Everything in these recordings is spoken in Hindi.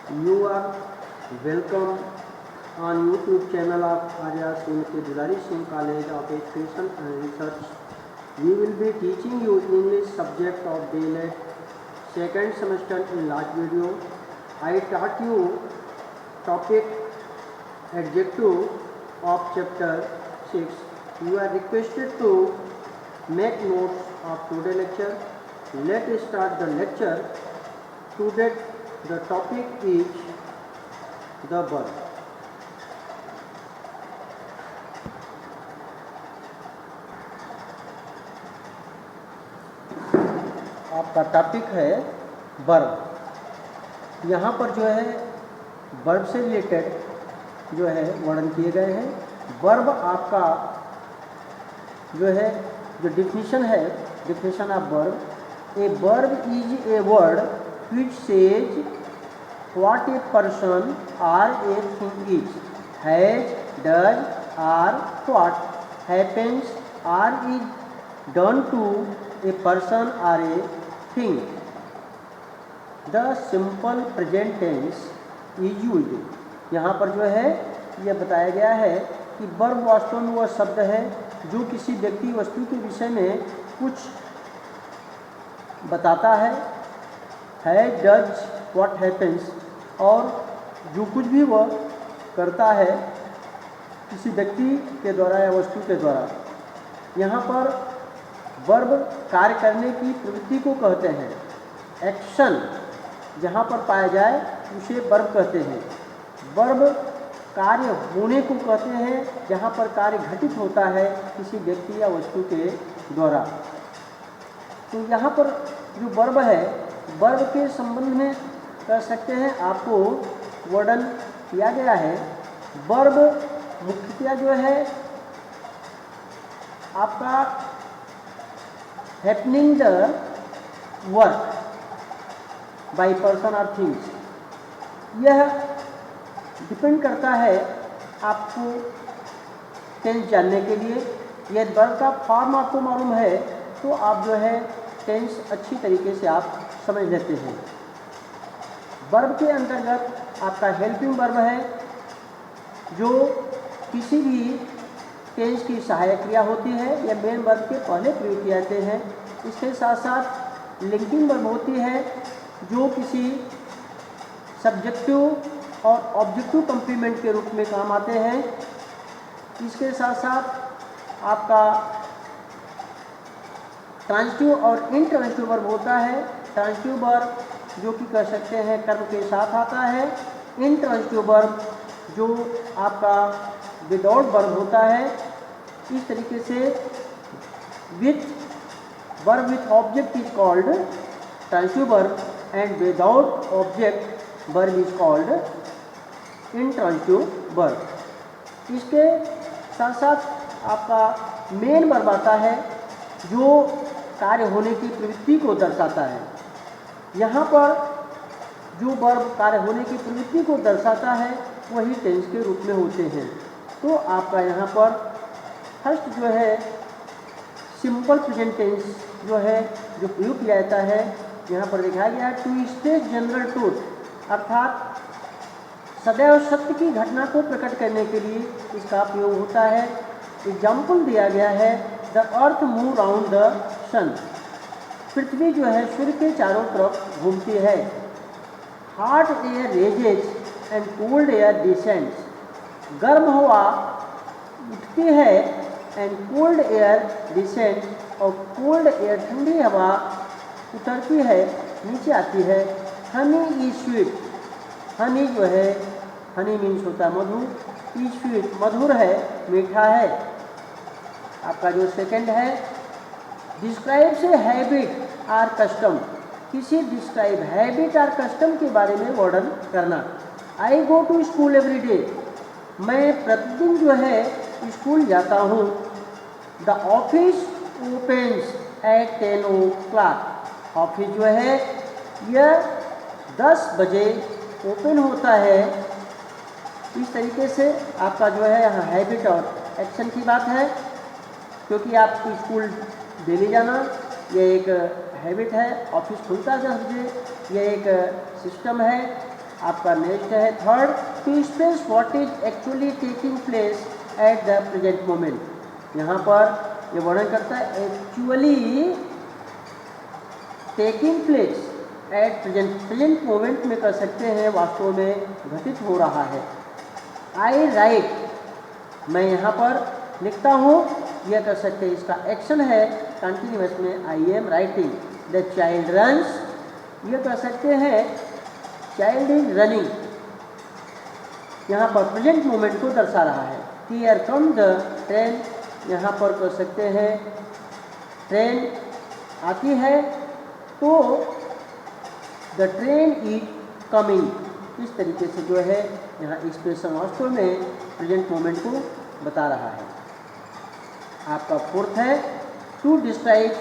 You are welcome on YouTube channel of Arya Singh Dulari Singh College of Education and Research. We will be teaching you English subject of DLED second semester in last video. I taught you topic adjective of chapter 6. You are requested to make notes of today's lecture. Let's start the lecture. Today the topic is the verb. आपका टॉपिक है वर्ब। यहाँ पर जो है वर्ब से रिलेटेड जो है वर्णन किए गए हैं। वर्ब आपका जो है जो डिफिनीशन है, definition of verb, a verb is a word which says what a person or a thing is, has, does, or what happens or is done to a person or a thing. The simple present tense is used. यहाँ पर जो है यह बताया गया है कि वर्ब वास्तव में वह शब्द है जो किसी व्यक्ति वस्तु के विषय में कुछ बताता है, डज, व्हाट हैपन्स, और जो कुछ भी वह करता है किसी व्यक्ति के द्वारा या वस्तु के द्वारा। यहाँ पर वर्ब कार्य करने की प्रवृत्ति को कहते हैं। एक्शन जहाँ पर पाया जाए उसे वर्ब कहते हैं। वर्ब कार्य होने को कहते हैं जहाँ पर कार्य घटित होता है किसी व्यक्ति या वस्तु के द्वारा। तो यहाँ पर जो वर्ब है, वर्ब के संबंध में कह सकते हैं आपको वर्णन किया गया है। वर्ब मुख्यतः जो है आपका happening the work by person और थिंग्स, यह डिपेंड करता है आपको टेंस जानने के लिए। यदि वर्ब का फॉर्म आपको मालूम है तो आप जो है टेंस अच्छी तरीके से आप समझ लेते हैं। वर्ब के अंतर्गत आपका हेल्पिंग वर्ब है जो किसी भी टेंस की सहायक क्रिया होती है या मेन वर्ब के पहले प्रयोग किए जाते हैं। इसके साथ साथ लिंकिंग वर्ब होती है जो किसी सब्जेक्टिव और ऑब्जेक्टिव कंप्लीमेंट के रूप में काम आते हैं। इसके साथ साथ आपका ट्रांजिटिव और इनट्रांजिटिव वर्ब होता है। ट्रांजिटिव वर्ब जो कि कह सकते हैं कर्म के साथ आता है। इनट्रांजिटिव वर्ब जो आपका विदाउट वर्ब होता है। इस तरीके से with verb with object is called transitive verb and without object verb is called intransitive verb. इसके साथ साथ आपका मेन वर्ब आता है जो कार्य होने की प्रवृत्ति को दर्शाता है। यहाँ पर जो वर्ब कार्य होने की प्रवृत्ति को दर्शाता है वही टेंस के रूप में होते हैं। तो आपका यहाँ पर फर्स्ट जो है सिंपल प्रेजेंट टेंस जो है जो प्रयोग किया जाता है, यहाँ पर दिखाया गया है टू स्टेट जनरल ट्रूथ, अर्थात सदैव सत्य की घटना को प्रकट करने के लिए इसका प्रयोग होता है। एग्जाम्पल दिया गया है the earth move round the sun, पृथ्वी जो है सूर्य के चारों तरफ घूमती है। Hot air raises and cold air descends, गर्म हवा उठती है एंड कोल्ड एयर डिसेंड, और कोल्ड एयर ठंडी हवा उतरती है, नीचे आती है। हनी इज स्वीट, हनी जो है हनी मीन्स होता है मधु, इज स्वीट मधुर है, मीठा है। आपका जो सेकंड है डिस्क्राइब से हैबिट आर कस्टम, किसी डिस्क्राइब हैबिट आर कस्टम के बारे में वर्णन करना। I go to school every day, मैं प्रतिदिन जो है स्कूल जाता हूँ। The office opens at 10 o'clock, office जो है यह 10 बजे ओपन होता है। इस तरीके से आपका जो है यहाँ हैबिट और एक्शन की बात है, क्योंकि आप स्कूल डेली जाना यह एक हैबिट है। ऑफिस खुलता है 10 बजे, यह एक सिस्टम है। आपका नेक्स्ट है third, to express what is actually taking place at the present moment. यहाँ पर ये वर्णन करता है actually taking place at present moment में कर सकते हैं वास्तव में घटित हो रहा है। आई राइट, मैं यहाँ पर लिखता हूँ, यह कर सकते हैं, इसका एक्शन है कंटिन्यूअस में I am writing. The child runs, यह कर सकते हैं चाइल्ड इज रनिंग, यहाँ पर प्रेजेंट मोमेंट को दर्शा रहा है। हियर कम द ट्रेन, यहाँ पर कर सकते हैं ट्रेन आती है, तो द ट्रेन इज कमिंग। इस तरीके से जो है यहाँ एक्सप्रेशन वास्तव में प्रेजेंट मोमेंट को बता रहा है। आपका फोर्थ है to describe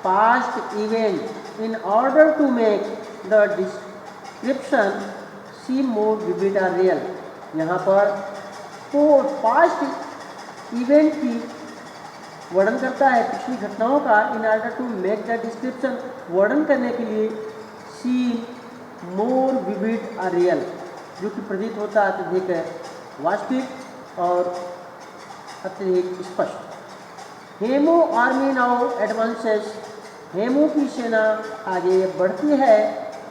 past event in order to make the description seem more vivid और रियल। यहाँ पर तो पास्ट इवेंट की वर्णन करता है, पिछली घटनाओं का, in order to make the description, वर्णन करने के लिए, सीम मोर विविड और रियल, जो कि प्रतीत होता है अत्यधिक वास्तविक और अत्यधिक स्पष्ट। Hemu army now advances, Hemu की सेना आगे बढ़ती है,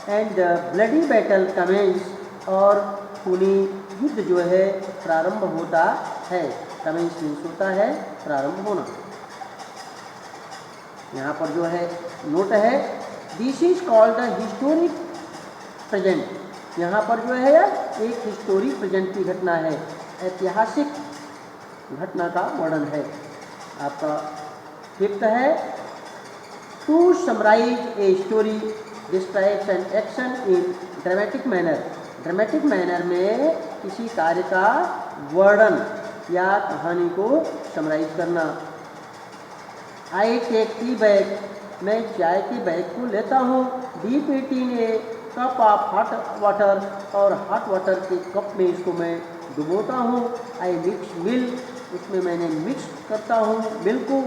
and the bloody battle commences, और खूनी युद्ध जो है प्रारंभ होता है। कमेंस मीन्स होता है प्रारंभ होना। यहाँ पर जो है नोट है, this is called the historic present. यहाँ पर जो है एक हिस्टोरिक प्रेजेंट की घटना है, ऐतिहासिक घटना का वर्णन है। आपका फिफ्थ है to summarise a story describes an action in dramatic manner. Dramatic manner में किसी कार्य का वर्णन या कहानी को समराइज करना। आई टेक टी बैग, मैं चाय की बैग को लेता हूँ। Deep eating A cup of hot water, और हॉट वाटर के कप में इसको मैं डुबोता हूँ। आई मिक्स मिल्क, उसमें मैंने मिक्स करता हूँ मिल्क को।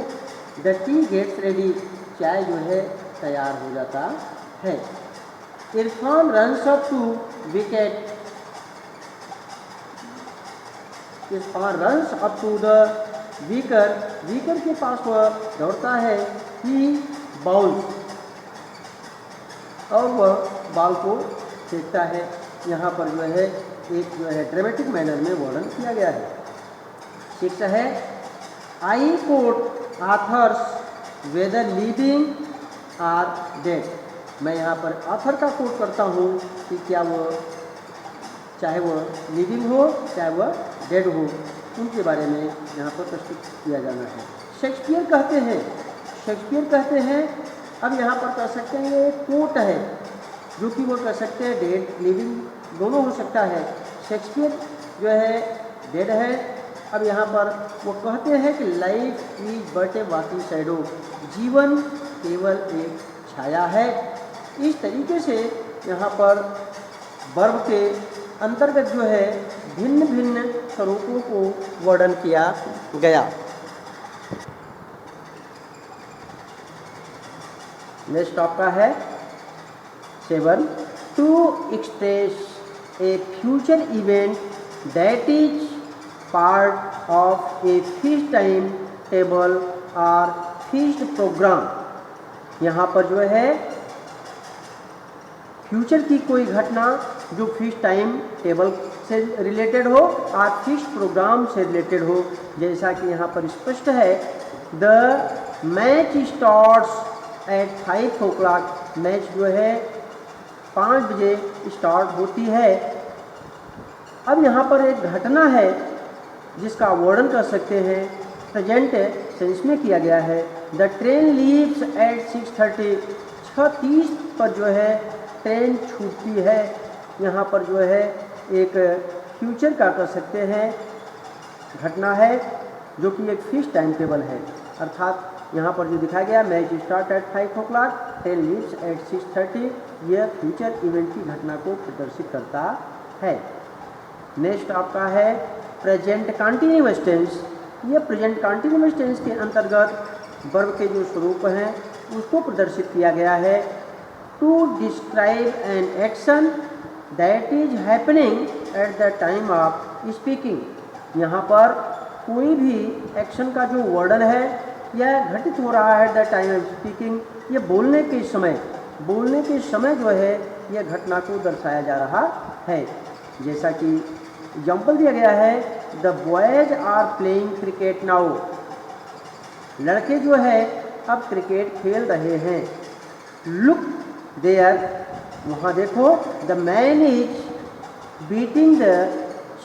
द टी गेट्स रेडी, चाय जो है तैयार हो जाता है। Irfan runs up to wicket, Irfan runs up to the wicket, wicket के पास वह दौड़ता है। ही बाउल, और वह बॉल को फेंकता है। यहाँ पर जो है एक जो है ड्रामेटिक मैनर में वर्णन किया गया है। सिक्स है I quote authors whether living or dead, मैं यहाँ पर ऑथर का कोट करता हूँ कि क्या वो चाहे वह लिविंग हो चाहे वह डेड हो, उनके बारे में यहाँ पर प्रस्तुत किया जाना है। शेक्सपियर कहते हैं, अब यहाँ पर कह सकते हैं ये कोट है, जो कि वो कह सकते हैं डेड लिविंग दोनों हो सकता है। शेक्सपियर जो है डेड है। अब यहाँ पर वो कहते हैं कि life is but A walking shadow, जीवन केवल एक छाया है। इस तरीके से यहाँ पर वर्ब के अंतर्गत जो है भिन्न भिन्न स्वरूपों को वर्णन किया गया। नेक्स्ट आपका है 7 to express a future event that is part of a feast timetable और फीस्ट प्रोग्राम। यहाँ पर जो है फ्यूचर की कोई घटना जो फीस्ट टाइम टेबल से रिलेटेड हो और फीस्ट प्रोग्राम से रिलेटेड हो, जैसा कि यहाँ पर स्पष्ट है। The match starts at 5 o'clock, match जो है 5 बजे स्टार्ट होती है। अब यहाँ पर एक घटना है जिसका वर्णन कर सकते हैं, प्रेजेंट सेंस में किया गया है। द ट्रेन लीव्स एट 6:30, 6:30 पर जो है ट्रेन छूटती है। यहाँ पर जो है एक फ्यूचर का कर सकते हैं घटना है, जो कि एक फिक्स टाइम टेबल है। अर्थात यहाँ पर जो दिखाया गया match start at 5 o'clock, train leaves eight 6:30, यह फ्यूचर इवेंट की घटना को प्रदर्शित करता है। नेक्स्ट आपका है प्रेजेंट कंटिन्यूअस टेंस। यह प्रेजेंट कंटिन्यूअस टेंस के अंतर्गत वर्ब के जो स्वरूप हैं उसको प्रदर्शित किया गया है। To describe an action that is happening at the time of speaking. यहाँ पर कोई भी एक्शन का जो वर्णन है यह घटित हो रहा है eight the time of speaking, ये बोलने के समय जो है यह घटना को दर्शाया जा रहा है। जैसा कि एग्जाम्पल दिया गया है, the boys are playing cricket now. लड़के जो है अब क्रिकेट खेल रहे हैं। लुक देयर, वहाँ देखो, the man is beating the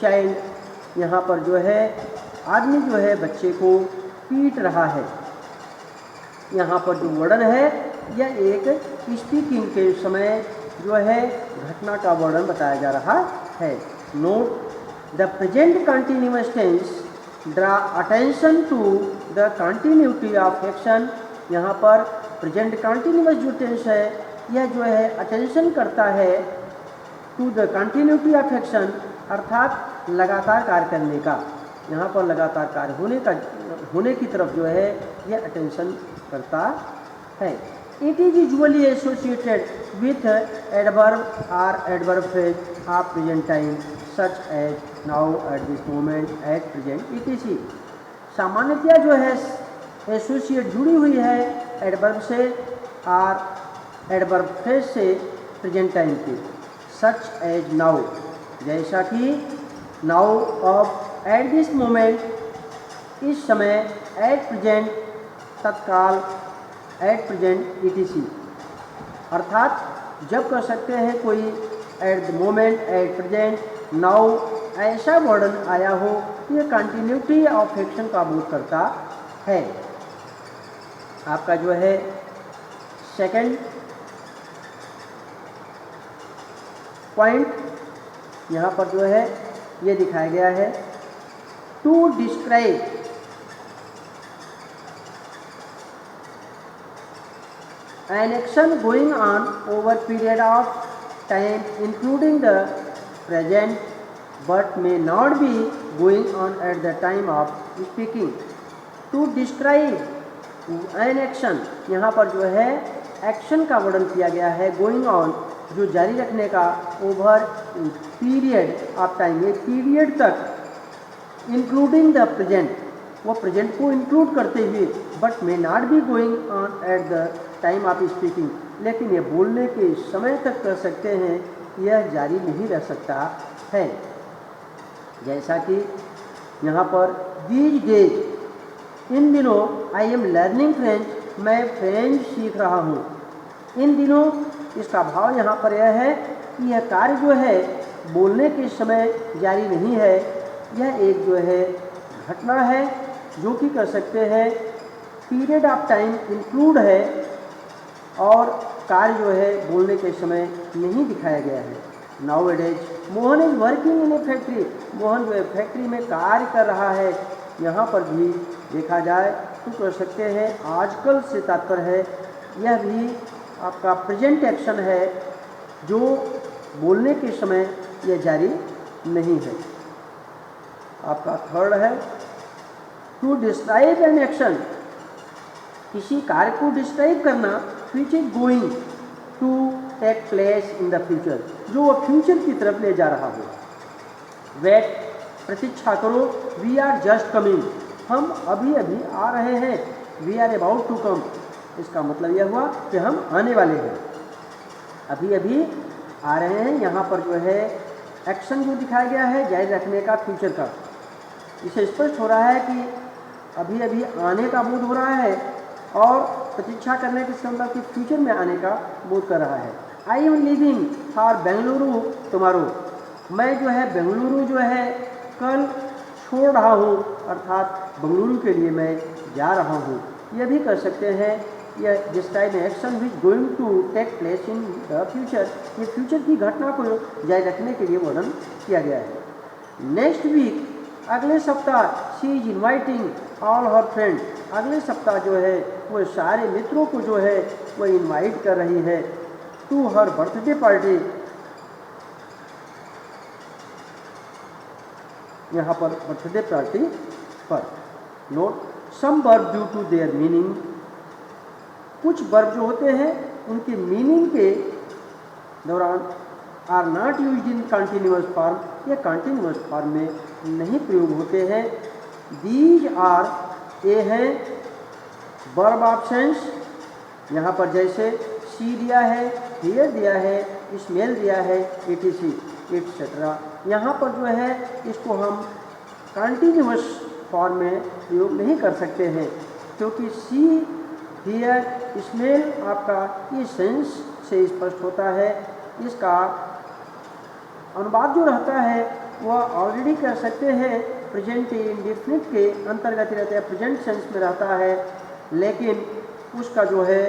child. यहाँ पर जो है आदमी जो है बच्चे को पीट रहा है। यहाँ पर जो वर्णन है यह एक स्पीकिंग के समय जो है घटना का वर्णन बताया जा रहा है। Note the present continuous tense draw attention to the continuity of action. यहाँ पर प्रेजेंट कंटिन्यूअस जो टेंस है यह जो है अटेंशन करता है to the continuity of action, अर्थात लगातार कार्य करने का। यहाँ पर लगातार कार्य होने की तरफ जो है यह अटेंशन करता है। It is usually associated with adverb or adverb phrase of present time such as now, at this moment, at present, etc। सामान्यतया जो है एसोसिएट जुड़ी हुई है एडवर्ब से और एडवर्ब फ्रेज से प्रेजेंट टाइम के। सच एज नाउ, जैसा कि now, of, eight this moment, इस समय, एट प्रेजेंट, तत्काल, एट प्रेजेंट, etc। अर्थात जब कह सकते हैं कोई at the moment, at present, now, ऐसा वर्णन आया हो यह कंटिन्यूटी ऑफ एक्शन का बोध करता है। आपका जो है सेकंड पॉइंट यहाँ पर जो है ये दिखाया गया है, to describe an action going on over period of time including the present but may not be going on at the time of speaking। To describe an action, यहाँ पर जो है एक्शन का वर्णन किया गया है गोइंग ऑन, जो जारी रखने का, ओवर पीरियड ऑफ टाइम, एक पीरियड तक, इंक्लूडिंग द प्रेजेंट, वो प्रेजेंट को इंक्लूड करते हुए, but may not be going on eight the time of speaking, लेकिन ये बोलने के समय तक कर सकते हैं, यह जारी नहीं रह सकता है। जैसा कि यहाँ पर दीज डेज, इन दिनों, आई एम लर्निंग फ्रेंच, मैं फ्रेंच सीख रहा हूँ। इन दिनों, इसका भाव यहाँ पर यह है कि यह कार्य जो है बोलने के समय जारी नहीं है, यह एक जो है घटना है जो कि कर सकते हैं पीरियड ऑफ टाइम इंक्लूड है और कार्य जो है बोलने के समय नहीं दिखाया गया है। नाउ एडेज, Mohan is working in a factory, Mohan जो है फैक्ट्री में कार्य कर रहा है। यहाँ पर भी देखा जाए तो कह सकते हैं आजकल से तात्पर्य है, यह भी आपका प्रेजेंट एक्शन है जो बोलने के समय यह जारी नहीं है। आपका थर्ड है टू डिस्क्राइब एन एक्शन, किसी कार्य को डिस्क्राइब करना which is going to take place in the future, जो वह फ्यूचर की तरफ ले जा रहा हो। वेट, प्रतीक्षा करो, वी आर जस्ट कमिंग, हम अभी अभी आ रहे हैं, we are about to come, इसका मतलब यह हुआ कि हम आने वाले हैं, अभी अभी आ रहे हैं। यहाँ पर जो है एक्शन जो दिखाया गया है जारी रखने का, फ्यूचर का, इसे स्पष्ट हो रहा है कि अभी अभी आने का बोध हो रहा है और प्रतीक्षा करने के संदर्भ की फ्यूचर में आने का बोध कर रहा है। I am living for Bengaluru tomorrow, मैं जो है बेंगलुरु जो है कल छोड़ रहा हूँ, अर्थात बेंगलुरु के लिए मैं जा रहा हूँ। यह भी कर सकते हैं, यह describe action which going to take place in the future, ये फ्यूचर की घटना को जारी रखने के लिए वर्णन किया गया है। नेक्स्ट वीक, अगले सप्ताह, she is inviting all her friend, अगले सप्ताह जो है वो सारे मित्रों को जो है वो इनवाइट कर रही है टू हर बर्थडे पार्टी। यहाँ पर बर्थडे पार्टी पर। Note, some verb due to their meaning, कुछ वर्ब जो होते हैं उनके मीनिंग के दौरान are not used in continuous form, ये कंटिन्यूअस फॉर्म में नहीं प्रयोग होते हैं। दीज आर, ये हैं वर्ब ऑप्शंस, यहाँ पर जैसे सी दिया है, हियर दिया है, स्मेल दिया है, etc एटसेट्रा। यहाँ पर जो है इसको हम कंटिन्यूअस फॉर्म में प्रयोग नहीं कर सकते हैं, क्योंकि सी, हियर, स्मेल आपका इस सेंस से स्पष्ट होता है। इसका अनुवाद जो रहता है वह ऑलरेडी कह सकते हैं प्रेजेंट इंडेफिनिट के अंतर्गत रहता है, प्रेजेंट सेंस में रहता है, लेकिन उसका जो है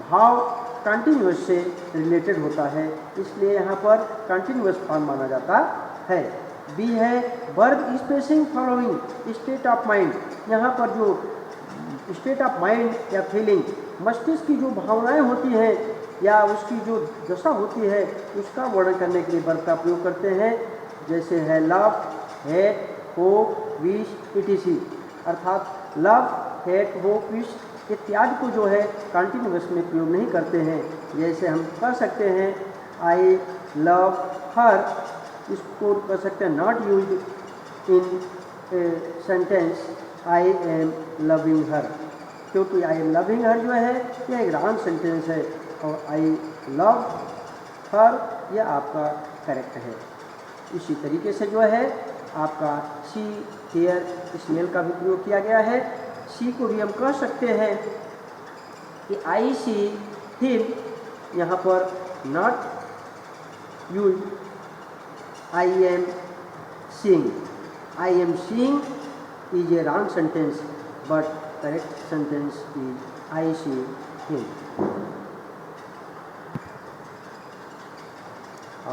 भाव कंटिन्यूअस से रिलेटेड होता है, इसलिए यहाँ पर कंटिन्यूअस फॉर्म माना जाता है। बी है verb spacing following state of mind. यहाँ पर जो स्टेट ऑफ माइंड या फीलिंग, मस्तिष्क की जो भावनाएं होती हैं या उसकी जो दशा होती है उसका वर्णन करने के लिए वर्ब का प्रयोग करते हैं, जैसे है love, hate, hope, wish, etc। अर्थात लव, हेट, होप, विश इत्यादि को जो है कंटिन्यूअस में प्रयोग नहीं करते हैं। जैसे हम कह सकते हैं आई लव हर, इसको कह सकते हैं not used in sentence I am loving हर, क्योंकि आई एम लविंग हर जो है यह एक रॉन्ग सेंटेंस है और आई लव हर यह आपका करेक्ट है। इसी तरीके से जो है आपका सी, हियर, स्मेल का भी प्रयोग किया गया है। सी को भी हम कह सकते हैं कि आई सी हिम, यहाँ पर not use I am seeing. I am seeing is a wrong sentence but correct sentence is I see him.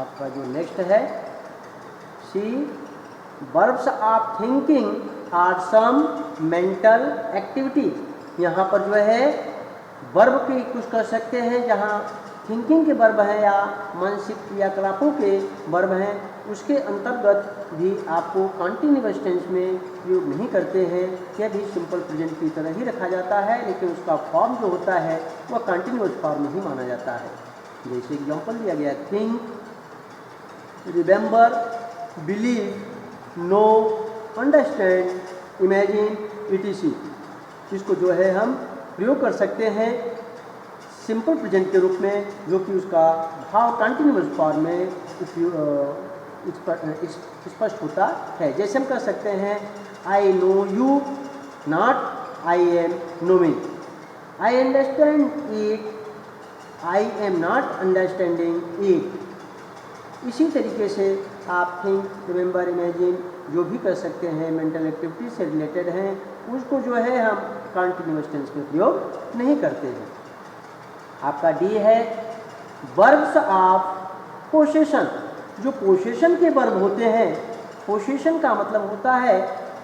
आपका जो नेक्स्ट है C, verbs of thinking are some mental activity. यहाँ पर जो है वर्ब के कुछ कर सकते हैं जहाँ थिंकिंग के वर्ब हैं या मानसिक क्रियाकलापों के वर्ब हैं, उसके अंतर्गत भी आपको कंटिन्यूअस टेंस में प्रयोग नहीं करते हैं। यह भी सिंपल प्रेजेंट की तरह ही रखा जाता है, लेकिन उसका फॉर्म जो होता है वह कंटिन्यूअस फॉर्म ही माना जाता है। जैसे एग्जांपल दिया गया, think, remember, believe, know, understand, imagine, etc। इसको जो है हम प्रयोग कर सकते हैं सिंपल प्रेजेंट के रूप में, जो कि उसका भाव कंटिन्यूअस फॉर्म में स्पष्ट होता है। जैसे हम कह सकते हैं I know you, not I am knowing. I understand it, I am not understanding it. इसी तरीके से आप थिंक, रिमेंबर, इमेजिन जो भी कर सकते हैं मेंटल एक्टिविटी से रिलेटेड हैं, उसको जो है हम कंटिन्यूअस टेंस में प्रयोग नहीं करते हैं। आपका डी है वर्ब्स ऑफ पोसेशन। जो पोसेशन के वर्ब होते हैं, पोसेशन का मतलब होता है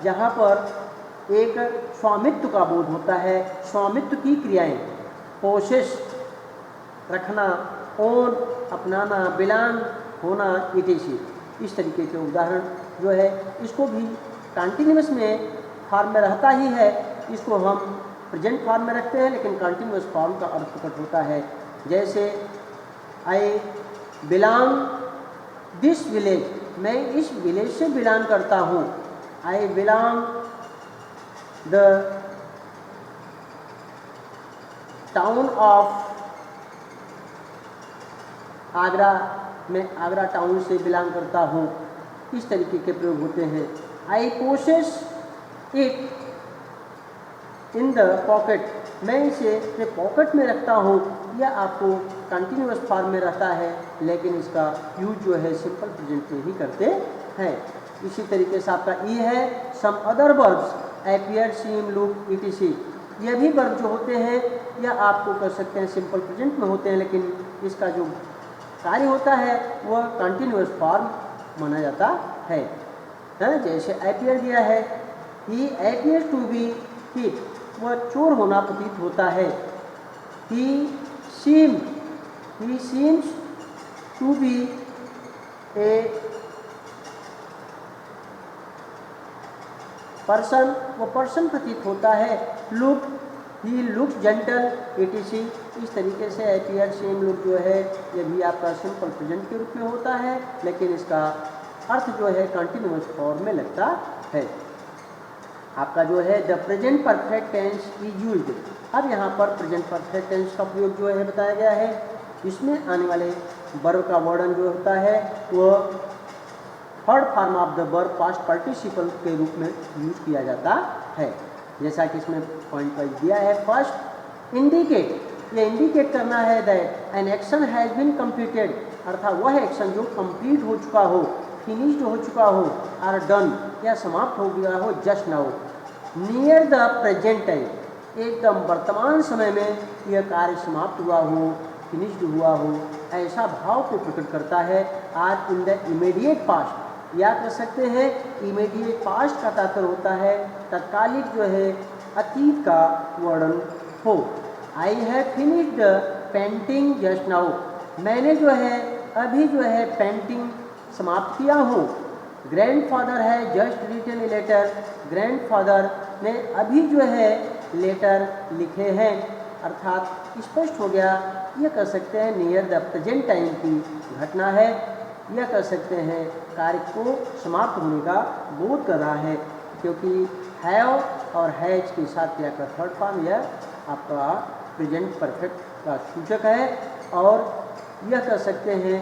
जहाँ पर एक स्वामित्व का बोध होता है, स्वामित्व की क्रियाएं, पोसेस रखना, ओन अपनाना, बिलोंग होना, etc। इस तरीके के उदाहरण जो है इसको भी कंटिन्यूअस में फॉर्म में रहता ही है, इसको हम प्रेजेंट फॉर्म में रखते हैं, लेकिन कंटिन्यूअस फॉर्म का अर्थ प्रकट होता है। जैसे आई बिलोंग दिस विलेज, मैं इस विलेज से बिलोंग करता हूँ। I belong the town of Agra, मैं आगरा टाउन से बिलोंग करता हूँ। इस तरीके के प्रयोग होते हैं। I possess it in the pocket, मैं इसे अपने पॉकेट में रखता हूँ। यह आपको कंटिन्यूअस फॉर्म में रहता है, लेकिन इसका यूज जो है सिंपल प्रेजेंट में ही करते हैं। इसी तरीके से आपका ई है सम अदर वर्ब्स, अपीयर, सीम, लुक, etc। यह भी वर्ब जो होते हैं यह आपको कर सकते हैं सिंपल प्रेजेंट में होते हैं, लेकिन इसका जो कार्य होता है वह कंटिन्यूअस फॉर्म माना जाता है। जैसे अपीयर दिया है, he appears to be thief, वह चोर होना प्रतीत होता है। He seems to be a person, वह पर्सन प्रतीत होता है। Look, he looks gentle etc। इस तरीके से अपीयर सेम लुक जो है ये भी आपका सिंपल प्रेजेंट के रूप में होता है, लेकिन इसका अर्थ जो है कंटिन्यूअस फॉर्म में लगता है। आपका जो है the present perfect tense is used. अब यहाँ पर प्रेजेंट परफेक्ट टेंस का प्रयोग जो है बताया गया है। इसमें आने वाले वर्ब का वर्णन जो होता है वो third form of the verb past participle के रूप में यूज किया जाता है, जैसा कि इसमें पॉइंट वाइज दिया है। फर्स्ट इंडिकेट, ये इंडिकेट करना है that an action has been completed, अर्थात वह एक्शन जो कंप्लीट हो चुका हो, फिनिश्ड हो चुका हो, आर डन या समाप्त हो गया हो, just now, near the present time, एकदम वर्तमान समय में यह कार्य समाप्त हुआ हो, फिनिश्ड हुआ हो, ऐसा भाव को प्रकट करता है। आज इन द इमीडिएट पास्ट, या कह सकते हैं इमीडिएट पास्ट का तात्पर्य होता है तत्कालिक जो है अतीत का वर्णन हो। I have finished painting just now, मैंने जो है अभी जो है पेंटिंग समाप्त किया हूँ। ग्रैंडफादर है just written a letter, grandfather ने अभी जो है लेटर लिखे हैं, अर्थात स्पष्ट हो गया। यह कह सकते हैं नियर द प्रेजेंट टाइम की घटना है, यह कह सकते हैं कार्य को समाप्त होने का बोध कर रहा है, क्योंकि हैव और हैज के साथ क्रिया का थर्ड फॉर्म यह आपका प्रेजेंट परफेक्ट का सूचक है। और यह कह सकते हैं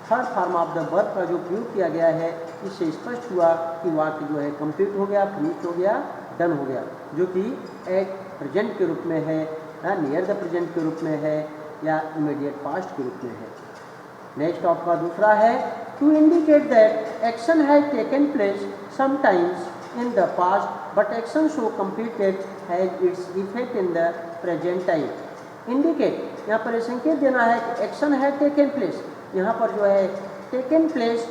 third form of the verb का जो प्रयोग किया गया है, इससे स्पष्ट हुआ कि वाक्य जो है कंप्लीट हो गया, फिनिश हो गया, डन हो गया, जो कि एक प्रेजेंट के रूप में है या नियर द प्रेजेंट के रूप में है या इमीडिएट पास्ट के रूप में है। नेक्स्ट आपका दूसरा है to indicate that action has taken place sometimes in the past but action so completed has its effect in the present time. Indicate, यहाँ पर संकेत देना है कि एक्शन हैज टेकन प्लेस, यहाँ पर जो है टेकन प्लेस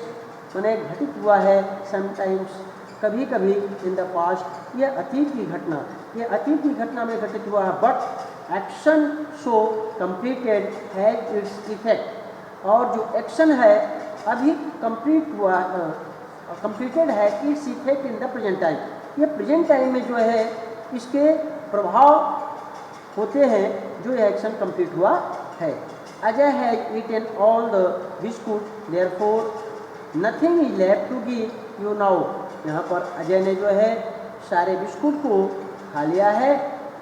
मैंने घटित हुआ है, समटाइम्स कभी कभी, इन द पास्ट यह अतीत की घटना, यह अतीत की घटना में घटित हुआ है, but action so completed has its effect, और जो एक्शन है अभी कंप्लीट हुआ कंप्लीटेड है, it's effect in the present time, ये प्रेजेंट टाइम में जो है इसके प्रभाव होते हैं जो यह एक्शन कंप्लीट हुआ है। Ajay has eaten all the biscuit therefore nothing is left to give you now, यहाँ पर अजय ने जो है सारे बिस्कुट को खा लिया है,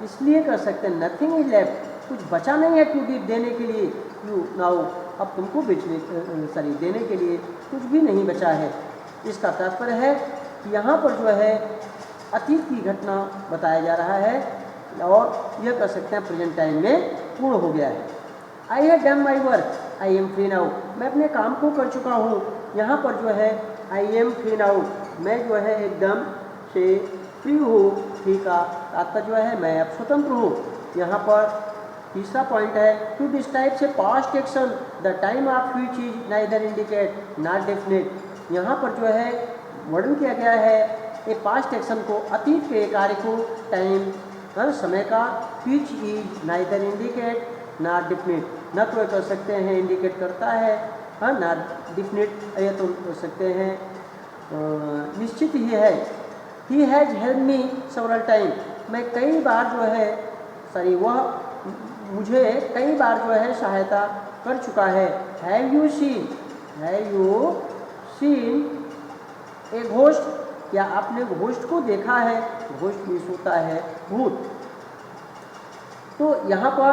इसलिए कर सकते हैं नथिंग इज लेफ्ट, कुछ बचा नहीं है टू गिव देने के लिए, यू नाउ अब तुमको देने के लिए कुछ भी नहीं बचा है। इसका तात्पर्य है कि यहाँ पर जो है अतीत की घटना बताया जा रहा है और यह कह सकते हैं प्रेजेंट टाइम में पूर्ण हो गया है। I have done my work, I am free now, मैं अपने काम को कर चुका हूँ, यहाँ पर जो है आई एम फ्री नाउ, मैं जो है एकदम से फ्री हूँ, फ्री का तात्पर्य जो है मैं अब स्वतंत्र हूँ। यहाँ पर तीसरा पॉइंट है टू डिस्क्राइब से past action the time of which is neither indicate not definite, यहाँ पर जो है वर्णन किया गया है एक पास्ट एक्शन को, अतीत के कार्य को, टाइम समय का, which is neither indicate not definite, न तो कर सकते हैं इंडिकेट करता है, नॉट डेफिनेट ये तो कर सकते हैं निश्चित ही है। He has help me several time, मैं कई बार जो है वह मुझे कई बार जो है सहायता कर चुका है। Have you seen a ghost, क्या आपने घोस्ट को देखा है, घोस्ट मीन्स होता है भूत। तो यहाँ पर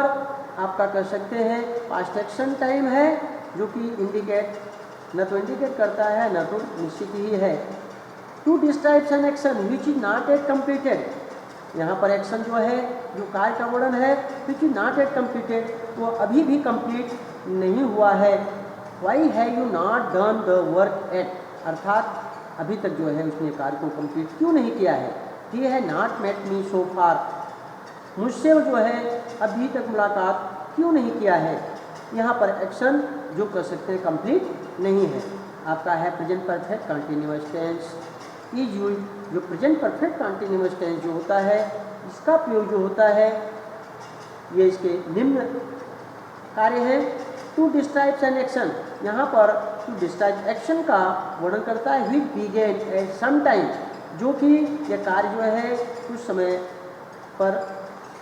आपका कह सकते हैं पास्ट एक्शन टाइम है जो कि इंडिकेट न तो इंडिकेट करता है न तो निश्चित ही है। To describe an action which is not yet completed, यहाँ पर एक्शन जो है जो कार्य का वर्णन है विच इज नॉट एट कम्प्लीटेड, वो अभी भी कंप्लीट नहीं हुआ है। Why have you not done the work at, अर्थात अभी तक जो है उसने कार्य को कंप्लीट क्यों नहीं किया है। ये है नॉट मेट मी सो फार, मुझसे जो है अभी तक मुलाकात क्यों नहीं किया है। यहाँ पर एक्शन जो कर सकते हैं कंप्लीट नहीं है। आपका है present perfect continuous tense is use, जो प्रेजेंट परफेक्ट कंटिन्यूअस टेंस जो होता है इसका प्रयोग जो होता है ये इसके निम्न कार्य है। टू डिस्क्राइब एन एक्शन, यहाँ पर टू डिस्क्राइब एक्शन का वर्णन करता है which began at some time, जो कि यह कार्य जो है कुछ समय पर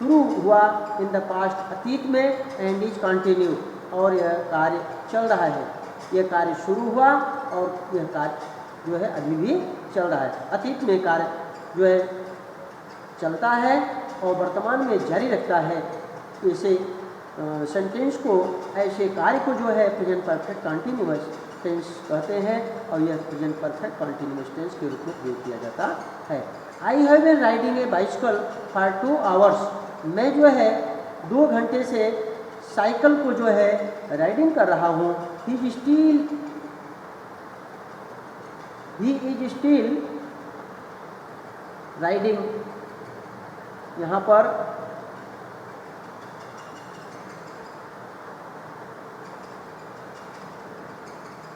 शुरू हुआ इन द पास्ट अतीत में एंड इज कंटिन्यू और यह कार्य चल रहा है। यह कार्य शुरू हुआ और यह कार्य जो है अभी भी चल रहा है। अतीत में कार्य जो है चलता है और वर्तमान में जारी रखता है। इसे सेंटेंस को, ऐसे कार्य को जो है प्रेजेंट परफेक्ट कंटिन्यूअस टेंस कहते हैं और यह प्रेजेंट परफेक्ट कंटिन्यूअस टेंस के रूप में प्रयोग किया जाता है। I have been riding a bicycle for 2 hours. मैं जो है 2 घंटे से साइकिल को जो है राइडिंग कर रहा हूँ। ही इज स्टिल राइडिंग, यहाँ पर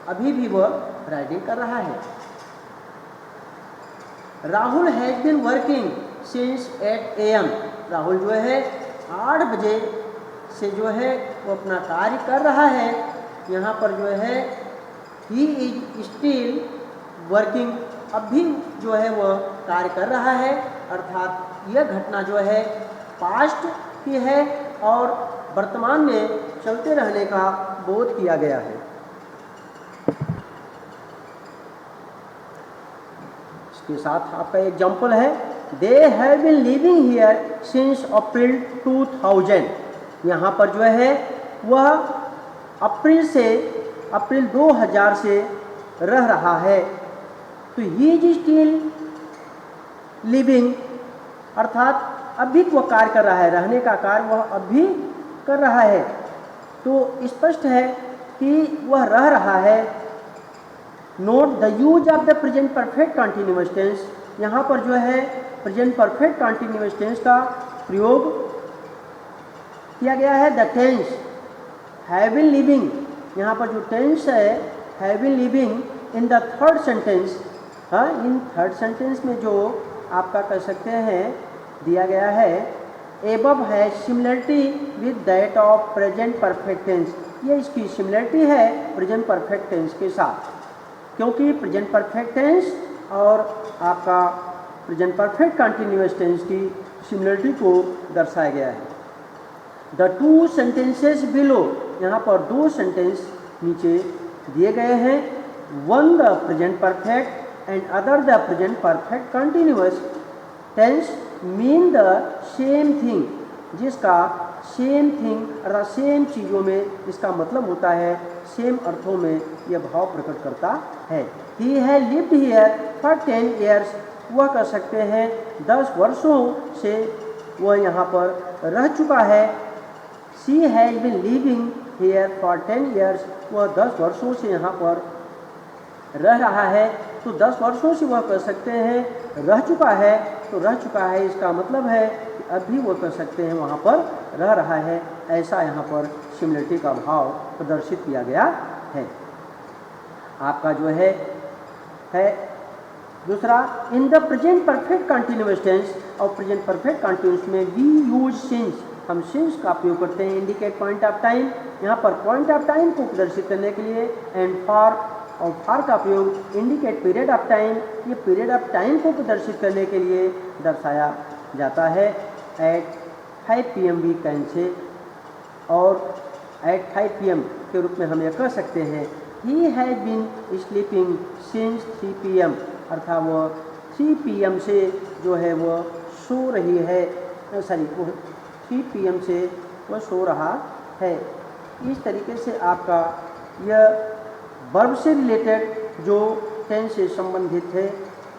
अभी भी वह राइडिंग कर रहा है। Rahul has been working since 8 AM। Rahul जो है 8 बजे से जो है वो अपना कार्य कर रहा है। यहाँ पर जो है ही इज स्टिल वर्किंग, अब भी जो है वह कार्य कर रहा है, अर्थात यह घटना जो है पास्ट की है और वर्तमान में चलते रहने का बोध किया गया है। इसके साथ आपका एग्जाम्पल है, they have been living here since April 2000। यहाँ पर जो है वह अप्रैल 2000 से रह रहा है। तो ही इज स्टिल लिविंग, अर्थात अभी वह कार्य कर रहा है, रहने का कार्य वह अभी कर रहा है। तो स्पष्ट है कि वह रह रहा है। Note the use of the present perfect continuous tense. यहाँ पर जो है प्रेजेंट परफेक्ट कंटिन्यूअस टेंस का प्रयोग किया गया है। The tense have been living, यहाँ पर जो टेंस है have been living in the third sentence. हाँ, इन थर्ड सेंटेंस में जो आपका कह सकते हैं दिया गया है, एबव है similarity with that of present perfect tense. ये इसकी सिमिलरिटी है प्रेजेंट परफेक्ट टेंस के साथ, क्योंकि प्रेजेंट परफेक्ट टेंस और आपका प्रेजेंट परफेक्ट कंटिन्यूअस टेंस की सिमिलरिटी को दर्शाया गया है। द 2 सेंटेंसेस बिलो, यहाँ पर 2 सेंटेंस नीचे दिए गए हैं। One the present perfect and other the present perfect continuous tens mean the same thing, जिसका सेम थिंग अर्थात सेम चीज़ों में इसका मतलब होता है, सेम अर्थों में यह भाव प्रकट करता है। ही है लिव्ड हियर फॉर 10 ईयर्स, वह कह सकते हैं 10 वर्षों से वह यहाँ पर रह चुका है। She has been living here for 10 years, वह 10 वर्षों से यहाँ पर रह रहा है। तो 10 वर्षों से वह कह सकते हैं रह चुका है, तो रह चुका है इसका मतलब है कि अभी वो कह सकते हैं वहाँ पर रह रहा है। ऐसा यहाँ पर सिमिलरिटी का भाव प्रदर्शित किया गया है। आपका जो है दूसरा, in the present perfect continuous tense और प्रेजेंट परफेक्ट कंटिन्यूअस में वी यूज सिंस, हम सिंस का उपयोग करते हैं। इंडिकेट पॉइंट ऑफ टाइम, यहाँ पर पॉइंट ऑफ टाइम को प्रदर्शित करने के लिए। एंड फॉर, और फॉर का प्रयोग इंडिकेट पीरियड ऑफ टाइम, ये पीरियड ऑफ टाइम को प्रदर्शित करने के लिए दर्शाया जाता है। Eight 5 PM we can say, और एट 5 PM के रूप में हम यह कह सकते हैं he has been sleeping since 3 PM, अर्थात वह 3 PM से जो है वह सो रही है, वो 3 PM से वह सो रहा है। इस तरीके से आपका यह वर्ब से रिलेटेड जो टेंस से संबंधित है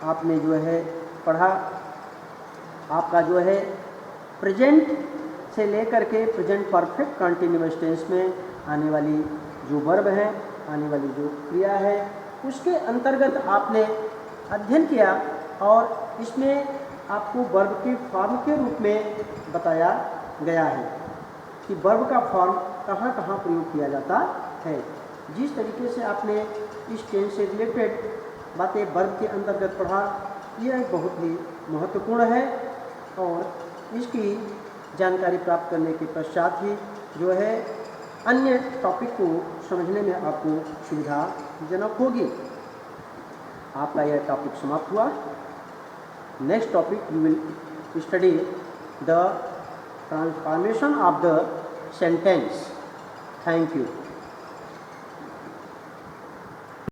आपने जो है पढ़ा। आपका जो है प्रेजेंट से लेकर के प्रेजेंट परफेक्ट कंटिन्यूअस टेंस में आने वाली जो वर्ब है, आने वाली जो क्रिया है, उसके अंतर्गत आपने अध्ययन किया और इसमें आपको वर्ब के फॉर्म के रूप में बताया गया है कि वर्ब का फॉर्म कहाँ कहाँ प्रयोग किया जाता है। जिस तरीके से आपने इस टेंस से रिलेटेड बातें वर्ब के अंतर्गत पढ़ा, यह बहुत ही महत्वपूर्ण है और इसकी जानकारी प्राप्त करने के पश्चात ही जो है अन्य टॉपिक को समझने में आपको सुविधाजनक होगी। आपका यह टॉपिक समाप्त हुआ। Next topic you will study the transformation of the sentence. Thank you.